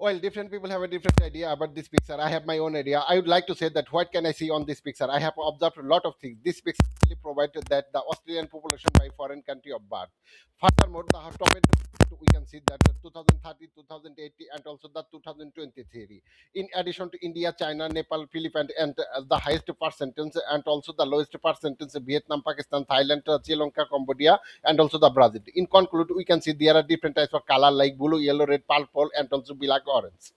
Well, different people have a different idea about this picture. I have my own idea. I would like to say that what can I see on this picture? I have observed a lot of things. This picture really provided that the Australian population by foreign country of birth. Furthermore, the tomato we can see that the 2030, 2080, and also the 2023. In addition to India, China, Nepal, Philippines, and the highest percentage and also the lowest percentage Vietnam, Pakistan, Thailand, Sri Lanka, Cambodia, and also the Brazil. In conclude, we can see there are different types of color like blue, yellow, red, purple, and also black, orange.